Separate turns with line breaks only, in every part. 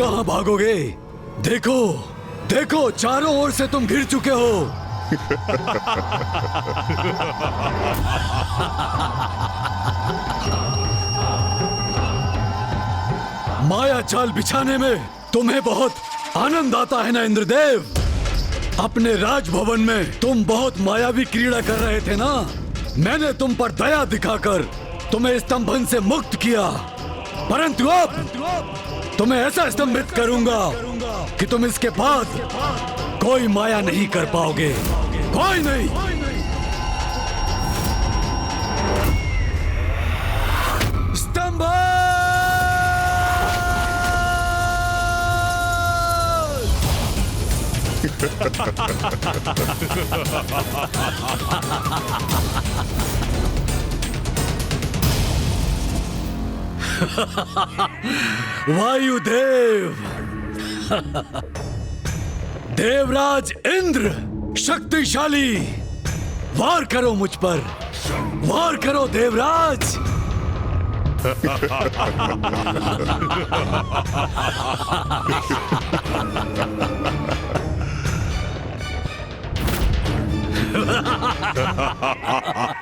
कहां भागोगे? देखो देखो, चारों ओर से तुम घिर चुके हो। माया चाल बिछाने में तुम्हें बहुत आनंद आता है ना इंद्रदेव? अपने राजभवन में तुम बहुत मायावी क्रीड़ा कर रहे थे ना? मैंने तुम पर दया दिखाकर तुम्हें स्तंभन से मुक्त किया, परंतु अब तुम्हें ऐसा स्तंभित करूंगा कि तुम इसके बाद कोई माया नहीं कर पाओगे, कोई नहीं। स्तंभ! वायुदेव! देवराज इंद्र शक्तिशाली, वार करो मुझ पर, वार करो देवराज।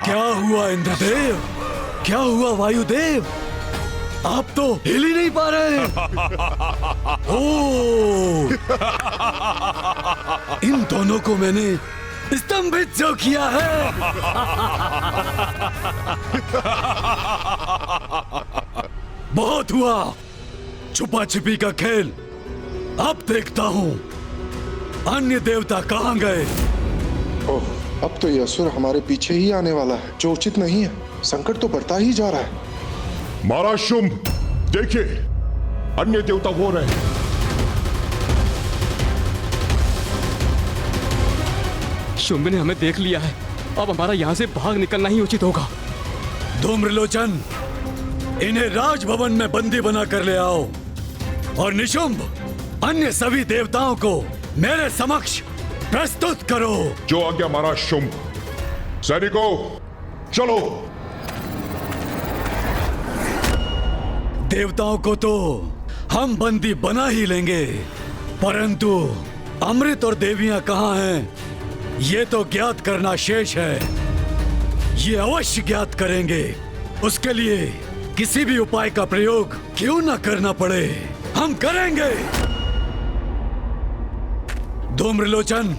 क्या हुआ इंद्रदेव? क्या हुआ वायुदेव? आप तो हिल ही नहीं पा रहे। ओह! इन दोनों को मैंने स्तंभित जो किया है। बहुत हुआ छुपा छिपी का खेल। अब देखता हूँ अन्य देवता कहाँ गए।
ओह, अब तो ये असुर हमारे पीछे ही आने वाला है, जो उचित नहीं है। संकट तो बढ़ता ही जा रहा है।
महाराज शुंभ, देखिए, अन्य देवता हो रहे हैं।
शुंभ ने हमें देख लिया है, अब हमारा यहाँ से भाग निकलना ही उचित होगा।
धूम्रलोचन, इन्हें राजभवन में बंदी बना कर ले आओ और निशुंभ अन्य सभी देवताओं को मेरे समक्ष प्रस्तुत करो।
जो आज्ञा महाराज शुंभ। सैनिकों, चलो।
देवताओं को तो हम बंदी बना ही लेंगे, परंतु अमृत और देवियां कहाँ हैं, ये तो ज्ञात करना शेष है। ये अवश्य ज्ञात करेंगे। उसके लिए किसी भी उपाय का प्रयोग क्यों न करना पड़े, हम करेंगे। धूम्रलोचन,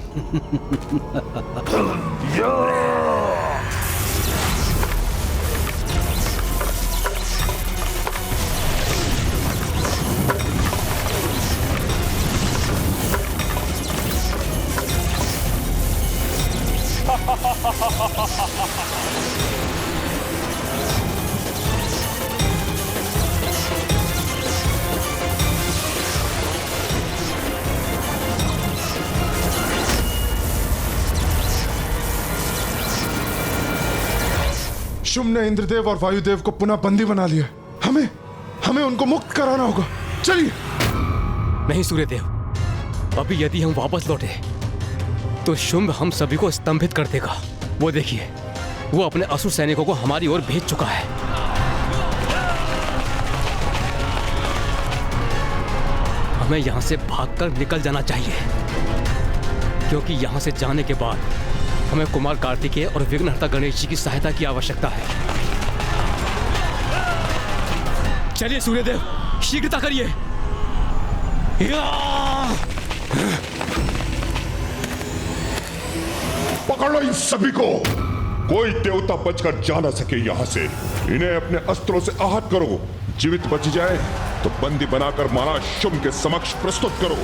शुंभ ने इंद्रदेव और वायुदेव को पुनः बंदी बना लिया। हमें उनको मुक्त कराना होगा। चलिए।
नहीं सूर्यदेव, अभी यदि हम वापस लौटे तो शुंभ हम सभी को स्तंभित कर देगा। वो देखिए, वो अपने असुर सैनिकों को हमारी ओर भेज चुका है। हमें यहां से भागकर निकल जाना चाहिए, क्योंकि यहां से जाने के बाद हमें कुमार कार्तिकेय और विघ्नहर्ता गणेश जी की सहायता की आवश्यकता है। चलिए सूर्यदेव, शीघ्रता करिए।
पकड़ लो इन सभी को। कोई देवता बचकर जा ना सके यहाँ से। इन्हें अपने अस्त्रों से आहत करो। जीवित बच जाए तो बंदी बनाकर महाराज शुंभ के समक्ष प्रस्तुत करो।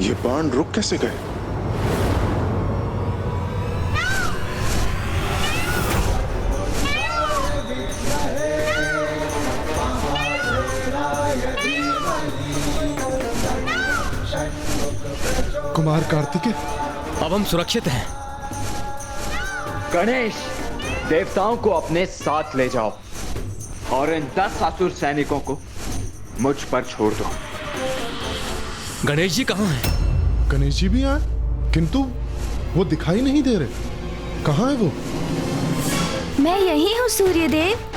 ये बाण रुक कैसे गए? कुमार कार्तिकेय,
अब हम सुरक्षित हैं।
गणेश, देवताओं को अपने साथ ले जाओ और इन 10 असुर सैनिकों को मुझ पर छोड़ दो।
गणेश जी कहाँ हैं?
गणेश जी भी आए, किंतु वो दिखाई नहीं दे रहे। कहाँ है वो?
मैं यही हूँ सूर्यदेव।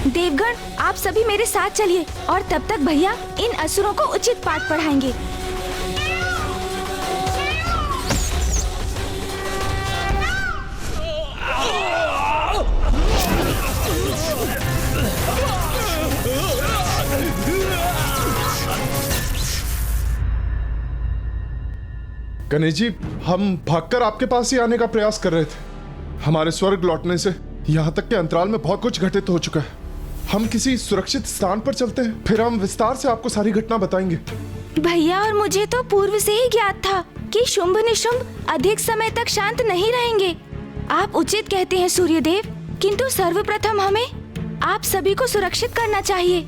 देवगण, आप सभी मेरे साथ चलिए और तब तक भैया इन असुरों को उचित पाठ पढ़ाएंगे।
गणेश जी, हम भागकर आपके पास ही आने का प्रयास कर रहे थे। हमारे स्वर्ग लौटने से यहाँ तक के अंतराल में बहुत कुछ घटित हो चुका है। हम किसी सुरक्षित स्थान पर चलते हैं, फिर हम विस्तार से आपको सारी घटना बताएंगे।
भैया और मुझे तो पूर्व से ही ज्ञात था कि शुंभ निशुंभ अधिक समय तक शांत नहीं रहेंगे। आप उचित कहते हैं सूर्यदेव, किंतु सर्वप्रथम हमें आप सभी को सुरक्षित करना चाहिए।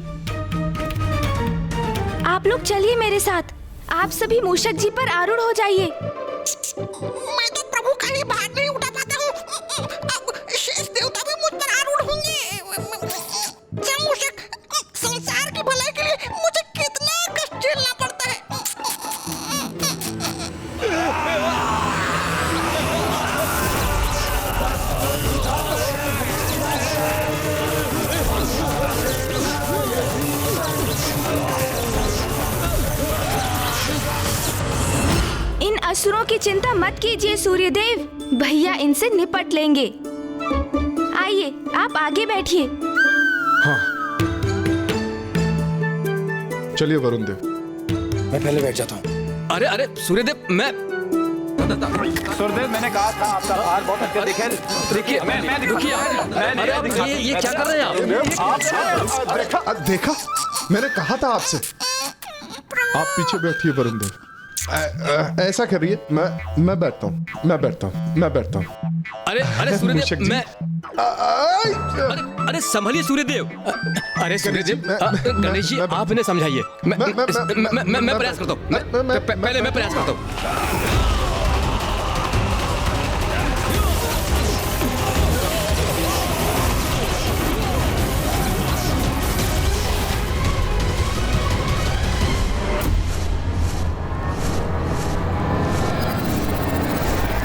आप लोग चलिए मेरे साथ। आप सभी मूषक जी पर आरूढ़ हो जाइए।
मैं तो प्रभु का ही भार नहीं उठा पाता हूँ। अब शेष देवता भी मुझ पर आरूढ़ होंगे। मूषक, संसार की भलाई के लिए मुझे कितना कष्ट झेलना पड़ता है।
इन असुरों की चिंता मत कीजिए सूर्यदेव, भैया इनसे निपट लेंगे। आइए, आप आगे बैठिए।
हाँ, चलिए वरुण देव।
मैं पहले बैठ जाता हूँ।
अरे अरे सूर्यदेव, मैं
सूर्यदेव, मैंने कहा था आपका भार बहुत हल्का दिखे।
देखिए, रुकिए। अरे अब ये क्या कर रहे हैं आप?
देखा, मैंने कहा था आपसे। आप पीछे बैठिए वरुण देव। ऐसा करिए, मैं बैठता हूँ।
अरे अरे
मूषक
सूर्यदेव,
जी।
मैं अरे संभलिए सूर्यदेव। अरे सूर्यदेव, गणेश जी, आप इन्हें समझाइए। मैं प्रयास करता हूँ। पहले मैं प्रयास करता हूँ।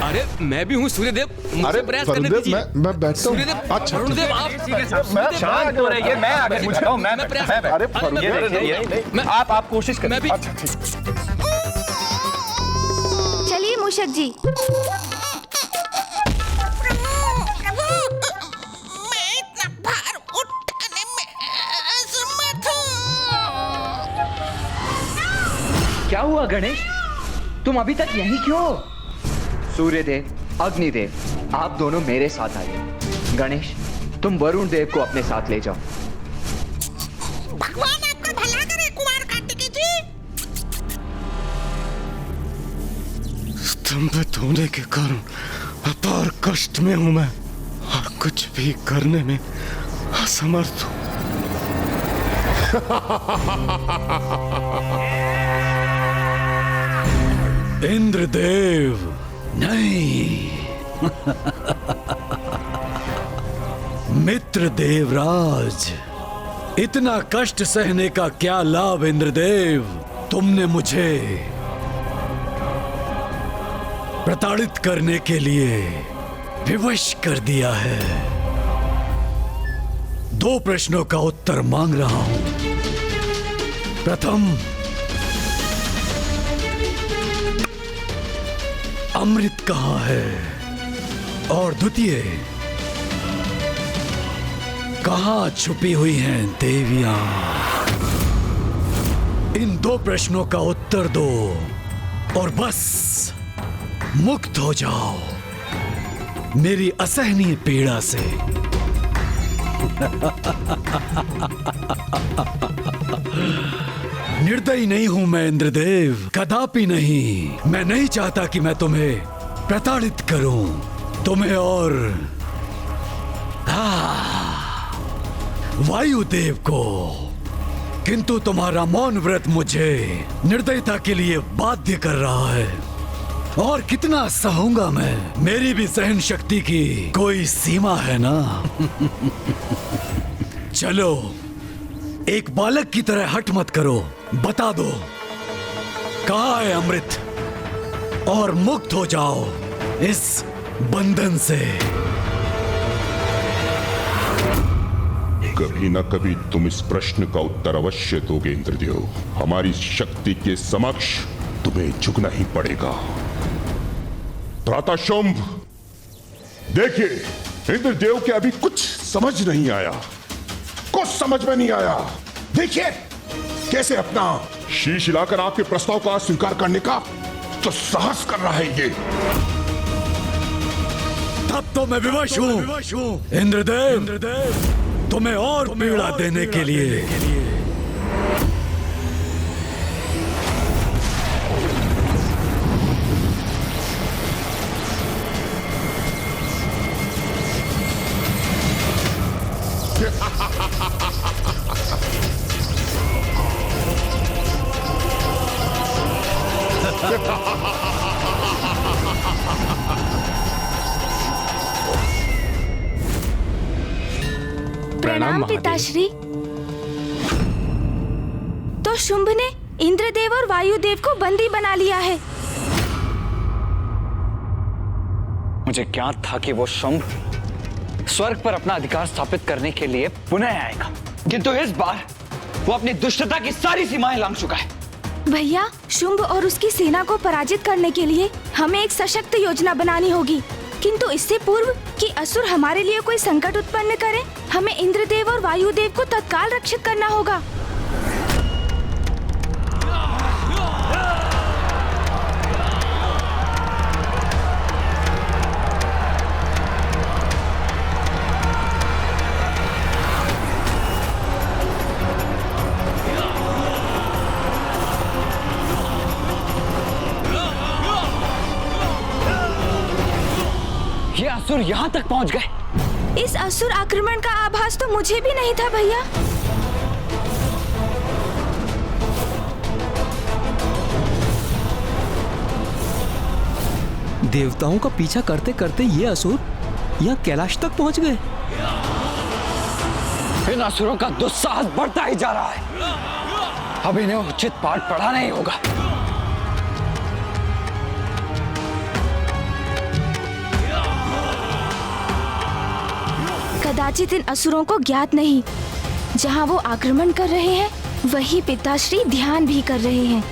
अरे मैं भी हूँ सूर्यदेव, मुझे प्रयास करने दीजिए।
मैं बैठता हूँ।
सूर्यदेव,
अच्छा,
वरुणदेव, आप
शांत हो रहिए, मैं आगे पूछता हूँ।
मैं प्रयास
अरे आप कोशिश करिए।
मैं भी
चलिए मूषक जी।
प्रभु, मैं इतना भार उठाने में असमर्थ हूँ।
क्या हुआ गणेश? तुम अभी तक यहीं क्यों हो? सूर्यदेव, अग्निदेव, आप दोनों मेरे साथ आइए। गणेश, तुम वरुण देव को अपने साथ ले जाओ।
भगवान आपका भला करे कुमार कार्तिकेय जी।
स्तंभित होने के कारण अपार कष्ट में हूं मैं और कुछ भी करने में असमर्थ हूं। इंद्रदेव नहीं, मित्र देवराज, इतना कष्ट सहने का क्या लाभ इंद्रदेव? तुमने मुझे प्रताड़ित करने के लिए विवश कर दिया है। 2 प्रश्नों का उत्तर मांग रहा हूं। प्रथम, अमृत कहाँ है? और द्वितीय, कहाँ छुपी हुई हैं देवियां? इन 2 प्रश्नों का उत्तर दो और बस मुक्त हो जाओ मेरी असहनीय पीड़ा से। निर्दयी नहीं हूं मैं इंद्रदेव, कदापि नहीं। मैं नहीं चाहता कि मैं तुम्हें प्रताड़ित करूं, तुम्हें और वायुदेव को। किंतु तुम्हारा मौन व्रत मुझे निर्दयता के लिए बाध्य कर रहा है। और कितना सहूंगा मैं? मेरी भी सहन शक्ति की कोई सीमा है ना। चलो, एक बालक की तरह हट मत करो, बता दो कहाँ है अमृत, और मुक्त हो जाओ इस बंधन से।
कभी न कभी तुम इस प्रश्न का उत्तर अवश्य दोगे इंद्रदेव। हमारी शक्ति के समक्ष तुम्हें झुकना ही पड़ेगा। भ्राता शुंभ, देखिए इंद्रदेव के अभी कुछ समझ नहीं आया, कुछ समझ में नहीं आया। देखिए कैसे अपना शीश हिलाकर आपके प्रस्ताव का स्वीकार करने का तो साहस कर रहा है ये।
तब तो मैं विवश हूँ इंद्रदेव, तुम्हें और पीड़ा देने के लिए।
प्रणाम पिताश्री। तो शुंभ ने इंद्रदेव और वायुदेव को बंदी बना लिया है।
मुझे ज्ञात था कि वो शुंभ स्वर्ग पर अपना अधिकार स्थापित करने के लिए पुनः आएगा, किंतु इस बार वो अपनी दुष्टता की सारी सीमाएं लांघ चुका है।
भैया, शुंभ और उसकी सेना को पराजित करने के लिए हमें एक सशक्त योजना बनानी होगी, किंतु इससे पूर्व कि असुर हमारे लिए कोई संकट उत्पन्न करे, हमें इंद्रदेव और वायुदेव को तत्काल रक्षित करना होगा।
ये असुर यहाँ तक पहुँच गए।
इस असुर आक्रमण का आभास तो मुझे भी नहीं था भैया।
देवताओं का पीछा करते करते ये असुर यहाँ कैलाश तक पहुंच गए।
इन असुरों का दुस्साहस बढ़ता ही जा रहा है। अब इन्हें उचित पाठ पढ़ाना ही होगा।
कदाचित इन असुरों को ज्ञात नहीं, जहाँ वो आक्रमण कर रहे हैं वही पिताश्री ध्यान भी कर रहे हैं,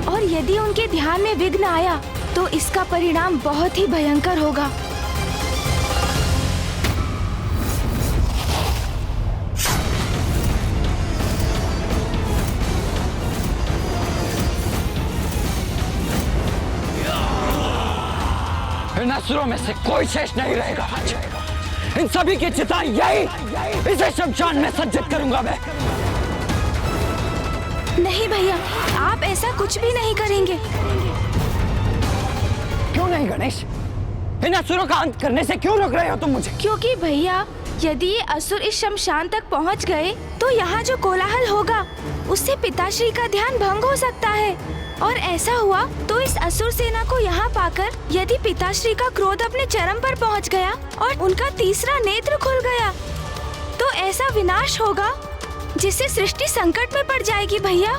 और यदि उनके ध्यान में विघ्न आया तो इसका परिणाम बहुत ही भयंकर होगा।
इन असुरों में से कोई शेष नहीं रहेगा। इन सभी की चिता यही, इसे शमशान में सज्जित करूंगा मैं।
नहीं भैया, आप ऐसा कुछ भी नहीं करेंगे।
क्यों नहीं गणेश? इन असुरों का अंत करने से क्यों रोक रहे हो तुम मुझे?
क्योंकि भैया, यदि ये असुर इस शमशान तक पहुंच गए तो यहाँ जो कोलाहल होगा उससे पिताश्री का ध्यान भंग हो सकता है, और ऐसा हुआ तो इस असुर सेना को यहाँ पाकर यदि पिताश्री का क्रोध अपने चरम पर पहुँच गया और उनका तीसरा नेत्र खुल गया तो ऐसा विनाश होगा जिससे सृष्टि संकट में पड़ जाएगी भैया,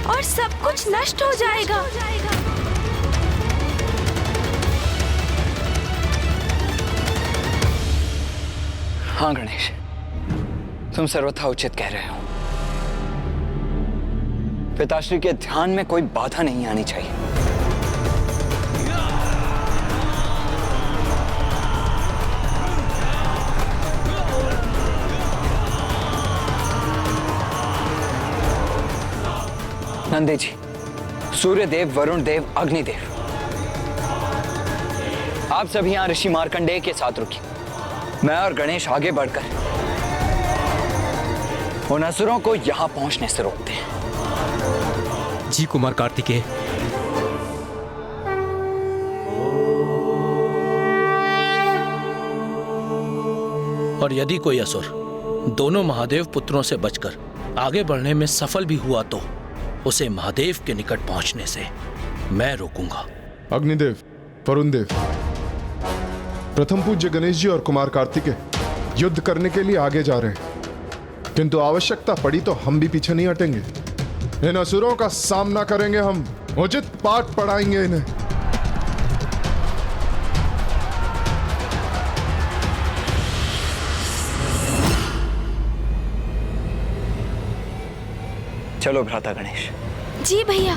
और सब कुछ नष्ट हो जाएगा।
हाँ गणेश, तुम सर्वथा उचित कह रहे हो। पिताश्री के ध्यान में कोई बाधा नहीं आनी चाहिए। नंदी जी, सूर्यदेव, वरुण देव, अग्निदेव, आप सभी यहाँ ऋषि मार्कंडेय के साथ रुकिए। मैं और गणेश आगे बढ़कर उन असुरों को यहाँ पहुंचने से रोकते हैं।
जी कुमार कार्तिकेय।
और यदि कोई असुर दोनों महादेव पुत्रों से बचकर आगे बढ़ने में सफल भी हुआ तो उसे महादेव के निकट पहुंचने से मैं रोकूंगा।
अग्निदेव, वरुण देव, प्रथम पूज्य गणेश जी और कुमार कार्तिकेय युद्ध करने के लिए आगे जा रहे हैं, किंतु आवश्यकता पड़ी तो हम भी पीछे नहीं हटेंगे। इन असुरों का सामना करेंगे हम, उचित पाठ पढ़ाएंगे इन्हें।
चलो भ्राता गणेश।
जी भैया।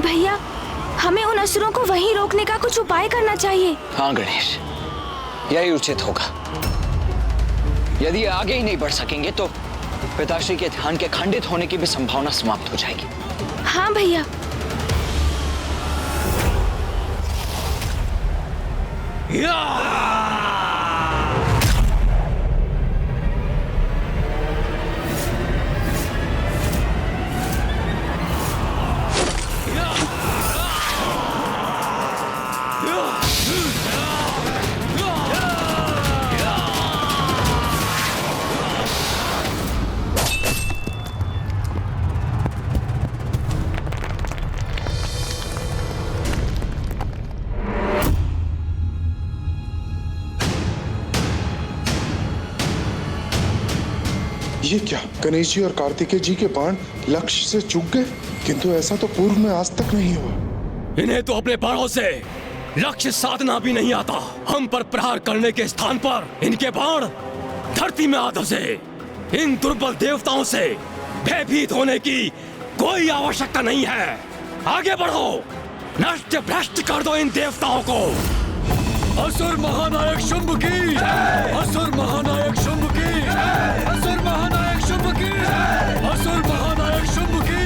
भैया, हमें उन असुरों को वहीं रोकने का कुछ उपाय करना चाहिए।
हाँ गणेश, यही उचित होगा। यदि आगे ही नहीं बढ़ सकेंगे तो पिताश्री के ध्यान के खंडित होने की भी संभावना समाप्त हो जाएगी।
हाँ भैया।
ये क्या, गणेश जी और कार्तिकेय जी के बाण लक्ष्य से चूक गए? किंतु ऐसा तो पूर्व में आज तक नहीं हुआ।
इन्हें तो अपने बाणों से लक्ष्य साधना भी नहीं आता। हम पर प्रहार करने के स्थान पर इनके बाण धरती में आ धसे। इन दुर्बल देवताओं से भयभीत होने की कोई आवश्यकता नहीं है। आगे बढ़ो, नष्ट भ्रष्ट कर दो इन देवताओं को।
असुर महानायक शुंभ की, असुर महानायक शुंभ की, असुर महानायक शुंभ की, असुर महानायक शुंभ की।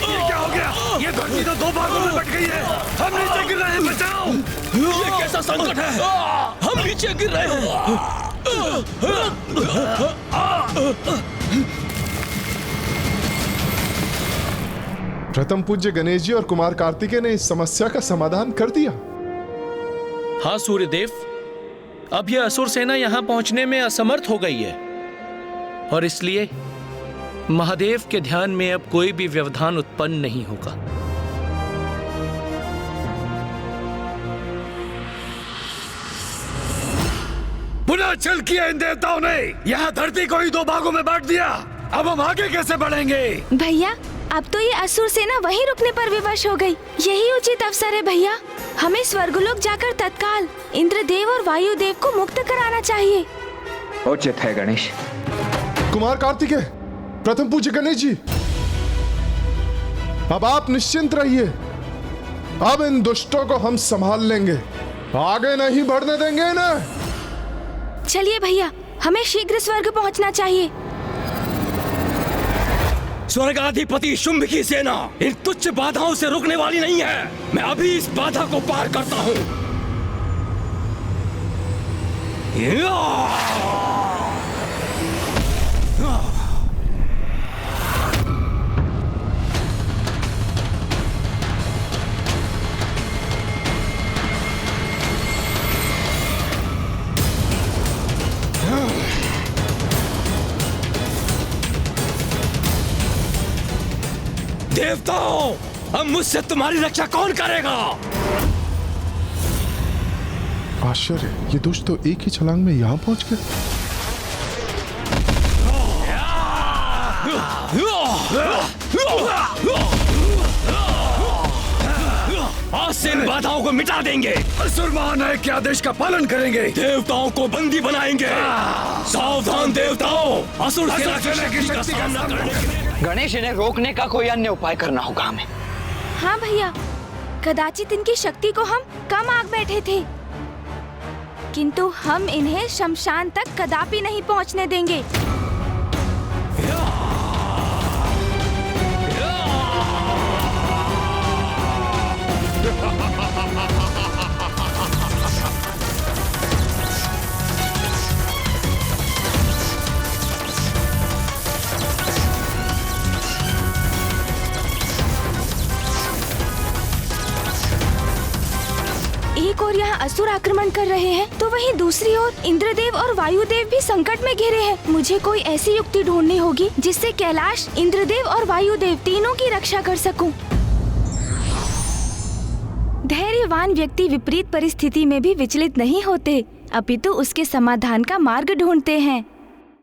ये क्या हो गया? ये धरती तो दो भागों में बट गई है। हम नीचे गिर रहे हैं, बचाओ। ये कैसा संकट है? हम नीचे गिर रहे हैं।
प्रथम पूज्य गणेश जी और कुमार कार्तिकेय ने इस समस्या का समाधान कर दिया।
हाँ सूर्यदेव, अब यह असुर सेना यहां पहुंचने में असमर्थ हो गई है और इसलिए महादेव के ध्यान में अब कोई भी व्यवधान उत्पन्न नहीं होगा।
पुनः छल किया इन देवताओं ने। यहाँ धरती को ही दो भागों में बांट दिया। अब हम आगे कैसे बढ़ेंगे?
भैया, अब तो ये असुर सेना वहीं रुकने पर विवश हो गई। यही उचित अवसर है भैया। हमें स्वर्गलोक जाकर तत्काल इंद्रदेव और वायुदेव को मुक्त कराना चाहिए।
उचित है गणेश।
कुमार कार्तिकेय, प्रथम पूज्य गणेश जी, अब आप निश्चिंत रहिए। अब इन दुष्टों को हम संभाल लेंगे, आगे नहीं बढ़ने देंगे ना।
चलिए भैया, हमें शीघ्र स्वर्ग पहुंचना चाहिए।
स्वर्गाधिपति शुंभ की सेना इन तुच्छ बाधाओं से रुकने वाली नहीं है। मैं अभी इस बाधा को पार करता हूँ। देवताओं, अब मुझसे तुम्हारी रक्षा कौन करेगा?
आश्चर्य, ये दुष्ट तो एक ही छलांग में यहाँ पहुंच गए।
आज से इन बाधाओं को मिटा देंगे।
असुर महानायक के आदेश का पालन करेंगे।
देवताओं को बंदी बनाएंगे। सावधान देवताओं, असुर सेना की शक्ति का सामना करने के लिए
गणेश, इन्हें रोकने का कोई अन्य उपाय करना होगा हमें।
हाँ भैया, कदाचित इनकी शक्ति को हम कम आंक बैठे थे। किंतु हम इन्हें शमशान तक कदापि नहीं पहुंचने देंगे। एक और यहाँ असुर आक्रमण कर रहे हैं तो वहीं दूसरी ओर इंद्रदेव और वायुदेव भी संकट में घिरे हैं। मुझे कोई ऐसी युक्ति ढूंढनी होगी जिससे कैलाश, इंद्रदेव और वायुदेव तीनों की रक्षा कर सकूं। धैर्यवान व्यक्ति विपरीत परिस्थिति में भी विचलित नहीं होते, अपितु उसके समाधान का मार्ग ढूंढते हैं।